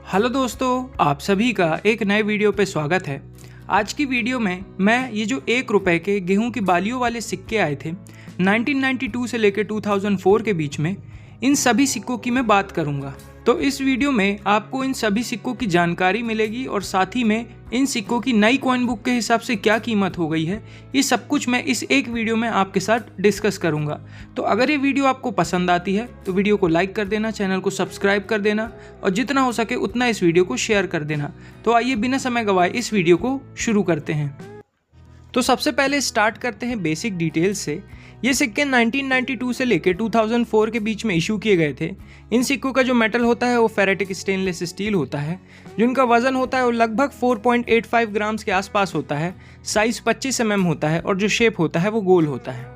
Hello दोस्तों, आप सभी का एक नए वीडियो पे स्वागत है। आज की वीडियो में मैं ये जो 1 रुपए के गेहूं की बालियों वाले सिक्के आए थे 1992 से लेकर 2004 के बीच में, इन सभी सिक्कों की मैं बात करूंगा। तो इस वीडियो में आपको इन सभी सिक्कों की जानकारी मिलेगी और साथ ही में इन सिक्कों की नई कॉइन बुक के हिसाब से क्या कीमत हो गई है, ये सब कुछ मैं इस एक वीडियो में आपके साथ डिस्कस करूंगा। तो अगर ये वीडियो आपको पसंद आती है तो वीडियो को लाइक कर देना, चैनल को सब्सक्राइब कर देना और जितना हो सके उतना इस वीडियो को शेयर कर देना। तो आइए बिना समय गवाए इस वीडियो को शुरू करते हैं। तो सबसे पहले स्टार्ट करते हैं बेसिक डिटेल्स से। ये सिक्के 1992 से लेकर 2004 के बीच में इशू किए गए थे। इन सिक्कों का जो मेटल होता है वो फेरेटिक स्टेनलेस स्टील होता है। जिनका वजन होता है वो लगभग 4.85 ग्राम्स के आसपास होता है। साइज 25 mm होता है और जो शेप होता है वो गोल होता है।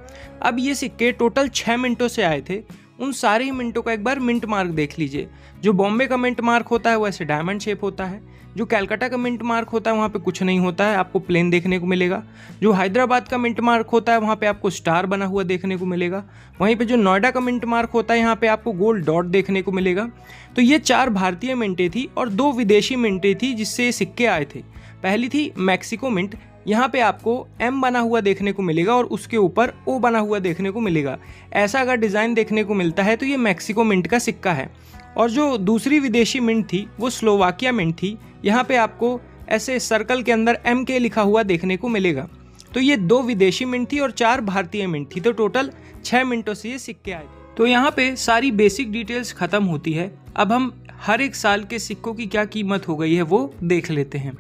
अब ये सिक्के टोटल 6 मिनटों से आए थे। उन सारे ही मिनटों का एक बार मिंट मार्क देख लीजिए। जो बॉम्बे का मिंट मार्क होता है वो ऐसे डायमंड शेप होता है। जो कलकत्ता का मिंट मार्क होता है वहाँ पे कुछ नहीं होता है, आपको प्लेन देखने को मिलेगा। जो हैदराबाद का मिंट मार्क होता है वहाँ पे आपको स्टार बना हुआ देखने को मिलेगा। वहीं पे जो नोएडा का मिंट मार्क होता है यहाँ पे आपको गोल्ड डॉट देखने को मिलेगा। तो ये 4 भारतीय मिंटें थी और 2 विदेशी मिंटें थी जिससे ये सिक्के आए थे। पहली थी मैक्सिको मिंट। यहाँ पे आपको एम बना हुआ देखने को मिलेगा और उसके ऊपर ओ बना हुआ देखने को मिलेगा। ऐसा अगर डिज़ाइन देखने को मिलता है तो ये मैक्सिको मिंट का सिक्का है। और जो दूसरी विदेशी मिंट थी वो स्लोवाकिया मिंट थी। यहाँ पे आपको ऐसे सर्कल के अंदर एम के लिखा हुआ देखने को मिलेगा। तो ये 2 विदेशी मिंट थी और 4 भारतीय मिंट थी। तो टोटल 6 मिनटों से ये सिक्के आए थे। तो यहाँ पे सारी बेसिक डिटेल्स खत्म होती है। अब हम हर एक साल के सिक्कों की क्या कीमत हो गई है वो देख लेते हैं।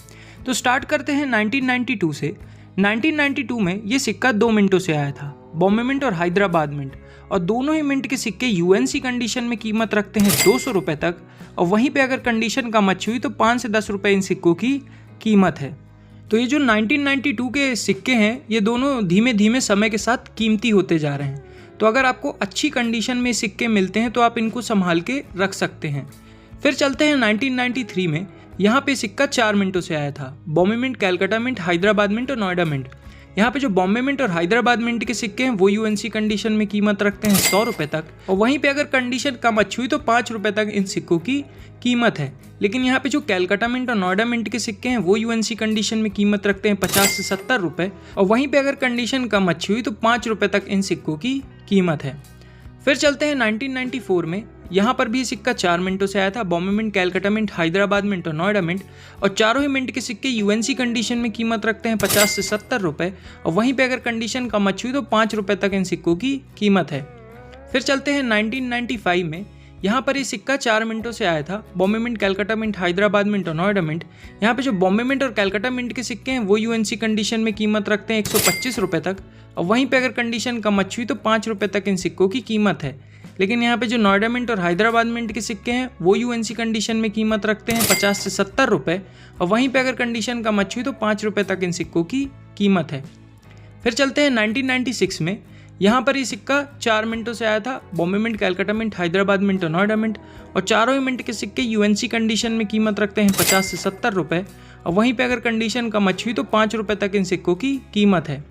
तो स्टार्ट करते हैं 1992 से। 1992 में ये सिक्का 2 मिनटों से आया था, बॉम्बे मिंट और हैदराबाद मिंट। और दोनों ही मिंट के सिक्के यूएनसी कंडीशन में कीमत रखते हैं 200 रुपये तक। और वहीं पे अगर कंडीशन कम अच्छी हुई तो 5 से 10 रुपये इन सिक्कों की कीमत है। तो ये जो 1992 के सिक्के हैं ये दोनों धीमे धीमे समय के साथ कीमती होते जा रहे हैं। तो अगर आपको अच्छी कंडीशन में सिक्के मिलते हैं तो आप इनको संभाल के रख सकते हैं। फिर चलते हैं 1993 में। यहाँ पे सिक्का 4 मिनटों से आया था, Bombay mint, Calcutta mint, Hyderabad mint और नोएडा मिंट। यहाँ पे जो बॉम्बे मिंट और हैदराबाद मिंट के सिक्के हैं वो यूएनसी कंडीशन में कीमत रखते हैं 100 रुपये तक। और वहीं पे अगर कंडीशन कम अच्छी हुई तो 5 रुपये तक इन सिक्कों की कीमत है। लेकिन यहाँ पे जो कलकत्ता मिंट और नोएडा मिंट के सिक्के हैं वो यूएनसी कंडीशन में कीमत रखते हैं 50 से 70 रुपये। और वहीं पे अगर कंडीशन कम अच्छी हुई तो 5 रुपये तक इन सिक्कों की कीमत है। फिर चलते हैं 1994 में। यहाँ पर भी सिक्का 4 मिनटों से आया था, Bombay mint, Calcutta mint, Hyderabad mint और नोएडा मिंट। और चारों ही मिंट के सिक्के यूएनसी कंडीशन में कीमत रखते हैं 50 से 70 रुपये। और वहीं पे अगर कंडीशन कम अच्छी हुई तो 5 रुपये तक इन सिक्कों की कीमत है। फिर चलते हैं 1995 में। यहाँ पर ये सिक्का 4 मिनटों से आया था, Bombay mint, Calcutta mint, Hyderabad mint और नोएडा मिंट। यहाँ पे जो बॉम्बे मिंट और कलकत्ता मिंट के सिक्के हैं वो यूएनसी कंडीशन में कीमत रखते हैं 125 रुपये तक। और वहीं पे अगर कंडीशन कम अच्छी हुई तो 5 रुपये तक इन सिक्कों की कीमत है। लेकिन यहाँ पे जो नोएडा मिंट और हैदराबाद मिंट के सिक्के हैं वो यूएनसी कंडीशन में कीमत रखते हैं 50 से 70 रुपये। और वहीं पे अगर कंडीशन कम अच्छी हुई तो 5 रुपये तक इन सिक्कों की कीमत है। फिर चलते हैं 1996 में। यहाँ पर ये सिक्का 4 मिनटों से आया था, Bombay mint, Calcutta mint, Hyderabad mint और नोएडा मिंट। और चारों ही मिंट के सिक्के यूएनसी कंडीशन में कीमत रखते हैं 50 से 70 रुपये। और वहीं पे अगर कंडीशन कम अच्छी हुई तो 5 रुपये तक इन सिक्कों की कीमत है।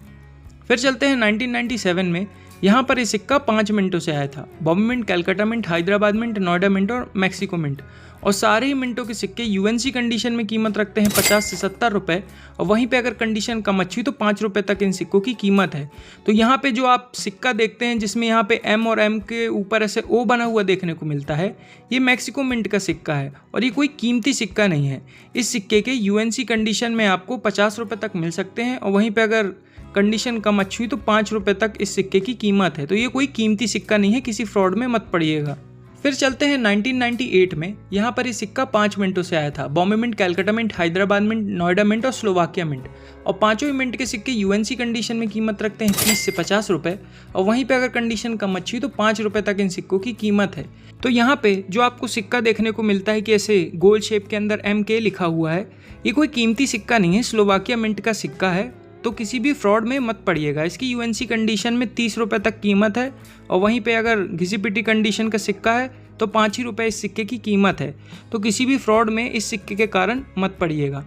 फिर चलते हैं 1997 में। यहाँ पर ये सिक्का 5 मिनटों से आया था, Bombay mint, Calcutta mint, Hyderabad mint, Noida mint और मैक्सिको मिंट। और सारे ही मिंटों के सिक्के यूएनसी कंडीशन में कीमत रखते हैं 50 से 70 रुपये। और वहीं पे अगर कंडीशन कम अच्छी हुई तो 5 रुपये तक इन सिक्कों की कीमत है। तो यहाँ पे जो आप सिक्का देखते हैं जिसमें यहाँ पे एम और एम के ऊपर ऐसे ओ बना हुआ देखने को मिलता है, ये मैक्सिको मिंट का सिक्का है और ये कोई कीमती सिक्का नहीं है। इस सिक्के के यूएनसी कंडीशन में आपको 50 रुपये तक मिल सकते हैं। और वहीं पर अगर कंडीशन कम अच्छी हुई तो 5 रुपये तक इस सिक्के की कीमत है। तो ये कोई कीमती सिक्का नहीं है, किसी फ्रॉड में मत पड़िएगा। फिर चलते हैं 1998 में। यहाँ पर ये सिक्का 5 मिनटों से आया था, Bombay mint, Calcutta mint, Hyderabad mint, Noida mint और स्लोवाकिया मिंट। और पांचों ही मिंट के सिक्के यूएनसी कंडीशन में कीमत रखते हैं 30 से 50 रुपये। और वहीं पे अगर कंडीशन कम अच्छी हुई तो 5 रुपये तक इन सिक्कों की कीमत है। तो यहाँ पे जो आपको सिक्का देखने को मिलता है कि ऐसे गोल शेप के अंदर MK लिखा हुआ है, ये कोई कीमती सिक्का नहीं है, स्लोवाकिया मिंट का सिक्का है। तो किसी भी फ्रॉड में मत पड़िएगा। इसकी यूएनसी कंडीशन में 30 रुपये तक कीमत है। और वहीं पे अगर घिसी पिटी कंडीशन का सिक्का है तो 5 ही रुपये इस सिक्के की कीमत है। तो किसी भी फ्रॉड में इस सिक्के के कारण मत पड़िएगा।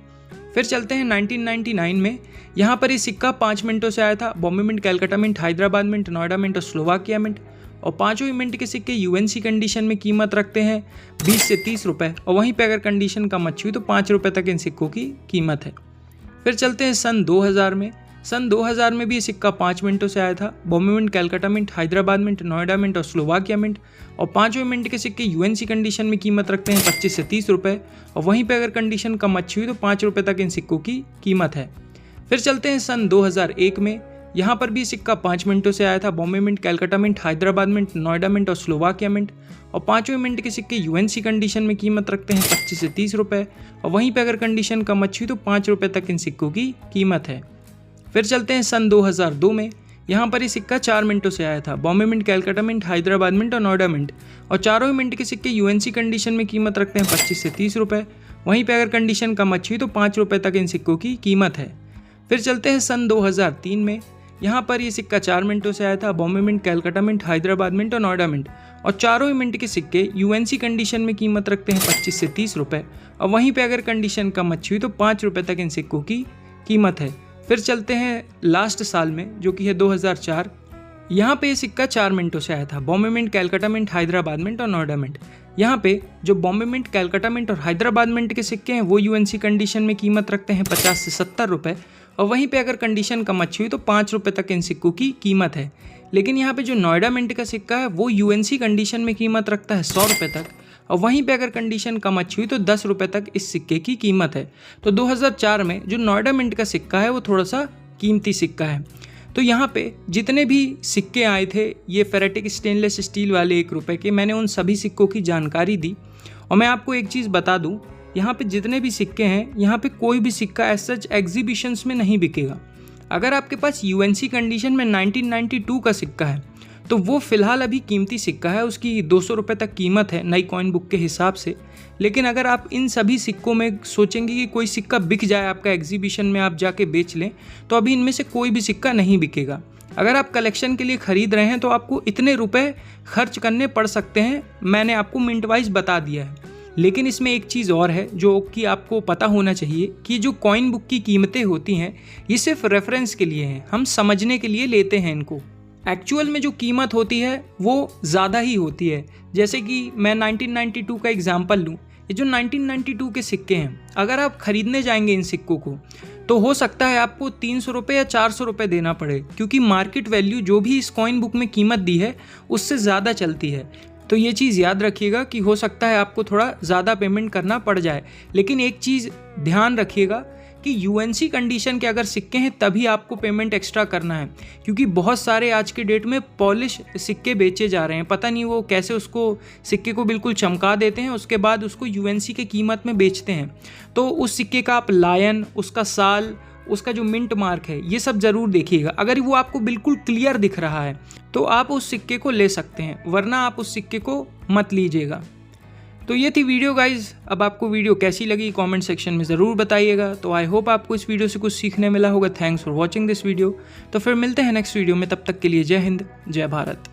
फिर चलते हैं 1999 में। यहाँ पर ये सिक्का 5 मिनटों से आया था, Bombay mint, Calcutta mint, Hyderabad mint, Noida mint और स्लोवाकिया मिंट। और पाँचों मिंट के सिक्के यूएनसी कंडीशन में कीमत रखते हैं 20 से 30 रुपये और वहीं पे अगर कंडीशन कम अच्छी हुई तो 5 रुपये तक इन सिक्कों की कीमत है। फिर चलते हैं सन 2000 में। सन 2000 में भी ये सिक्का 5 मिनटों से आया था। Bombay mint, Calcutta mint, Hyderabad mint, Noida mint और स्लोवाकिया मिंट, और पाँचों मिंट के सिक्के यूएनसी कंडीशन में कीमत रखते हैं 25 से 30 रुपये और वहीं पे अगर कंडीशन कम अच्छी हुई तो 5 रुपये तक इन सिक्कों की कीमत है। फिर चलते हैं सन 2001 में। यहाँ पर भी सिक्का 5 मिनटों से आया था। Bombay mint, Calcutta mint, Hyderabad mint, Noida mint और स्लोवाकिया मिंट, और पाँचों मिंट के सिक्के यूएनसी कंडीशन में कीमत रखते हैं 25 से 30 रुपये और वहीं पे अगर कंडीशन कम अच्छी हुई तो 5 रुपये तक इन सिक्कों की कीमत है। फिर चलते हैं सन 2002 में। यहाँ पर ये सिक्का 4 मिनटों से आया था। Bombay mint, Calcutta mint, Hyderabad mint और नोएडा मिंट, और चारों ही मिंट के सिक्के यूएनसी कंडीशन में कीमत रखते हैं 25 से 30 रुपये। वहीं पे अगर कंडीशन कम अच्छी हुई तो 5 रुपये तक इन सिक्कों की कीमत है। फिर चलते हैं सन 2003 में। यहाँ पर ये सिक्का 4 मिनटों से आया था। Bombay mint, Calcutta mint, Hyderabad mint और नोएडा मिंट, और चारों ही मिंट के सिक्के यूएनसी कंडीशन में कीमत रखते हैं 25 से 30 रुपये और वहीं पे अगर कंडीशन कम अच्छी हुई तो 5 रुपये तक इन सिक्कों की कीमत है। फिर चलते हैं लास्ट साल में, जो कि है 2004। यहाँ पे ये सिक्का 4 मिनटों से आया था। Bombay mint, Calcutta mint, Hyderabad mint और नोएडा मिंट। यहाँ पे जो बॉम्बे मिंट, कैलकाटा मिंट और हैदराबाद मिंट के सिक्के हैं वो यूएनसी कंडीशन में कीमत रखते हैं 50 से 70 रुपये और वहीं पे अगर कंडीशन कम अच्छी हुई तो 5 रुपये तक इन सिक्कों की कीमत है। लेकिन यहाँ पे जो नोएडा मिंट का सिक्का है वो यूएनसी कंडीशन में कीमत रखता है 100 रुपये तक और वहीं पे अगर कंडीशन कम अच्छी हुई तो 10 रुपये तक इस सिक्के की कीमत है। तो 2004 में जो नोएडा मिंट का सिक्का है वो थोड़ा सा कीमती सिक्का है। तो यहाँ पे जितने भी सिक्के आए थे ये फेरेटिक स्टेनलेस स्टील वाले 1 रुपये के, मैंने उन सभी सिक्कों की जानकारी दी। और मैं आपको एक चीज़ बता दूँ, यहाँ पे जितने भी सिक्के हैं यहाँ पे कोई भी सिक्का एज सच एग्जीबिशंस में नहीं बिकेगा। अगर आपके पास यूएनसी कंडीशन में 1992 का सिक्का है तो वो फ़िलहाल अभी कीमती सिक्का है, उसकी 200 रुपये तक कीमत है नई कॉइन बुक के हिसाब से। लेकिन अगर आप इन सभी सिक्कों में सोचेंगे कि कोई सिक्का बिक जाए आपका एग्जीबिशन में आप जाके बेच लें, तो अभी इनमें से कोई भी सिक्का नहीं बिकेगा। अगर आप कलेक्शन के लिए ख़रीद रहे हैं तो आपको इतने रुपए खर्च करने पड़ सकते हैं, मैंने आपको मिंट वाइज बता दिया है। लेकिन इसमें एक चीज़ और है जो कि आपको पता होना चाहिए कि जो कॉइन बुक की कीमतें होती हैं ये सिर्फ रेफरेंस के लिए हैं, हम समझने के लिए लेते हैं इनको। एक्चुअल में जो कीमत होती है वो ज़्यादा ही होती है। जैसे कि मैं 1992 का एग्जांपल लूँ, ये जो 1992 के सिक्के हैं अगर आप ख़रीदने जाएंगे इन सिक्कों को तो हो सकता है आपको 300 रुपये या 400 रुपये देना पड़े, क्योंकि मार्केट वैल्यू जो भी इस कॉइन बुक में कीमत दी है उससे ज़्यादा चलती है। तो ये चीज़ याद रखिएगा कि हो सकता है आपको थोड़ा ज़्यादा पेमेंट करना पड़ जाए। लेकिन एक चीज़ ध्यान रखिएगा कि यूएनसी कंडीशन के अगर सिक्के हैं तभी आपको पेमेंट एक्स्ट्रा करना है, क्योंकि बहुत सारे आज के डेट में पॉलिश सिक्के बेचे जा रहे हैं। पता नहीं वो कैसे उसको सिक्के को बिल्कुल चमका देते हैं, उसके बाद उसको यूएनसी के कीमत में बेचते हैं। तो उस सिक्के का आप लायन, उसका साल, उसका जो मिंट मार्क है ये सब ज़रूर देखिएगा। अगर वो आपको बिल्कुल क्लियर दिख रहा है तो आप उस सिक्के को ले सकते हैं, वरना आप उस सिक्के को मत लीजिएगा। तो ये थी वीडियो गाइज। अब आपको वीडियो कैसी लगी कमेंट सेक्शन में ज़रूर बताइएगा। तो आई होप आपको इस वीडियो से कुछ सीखने मिला होगा। Thanks for watching this video. तो फिर मिलते हैं नेक्स्ट वीडियो में, तब तक के लिए जय हिंद, जय भारत।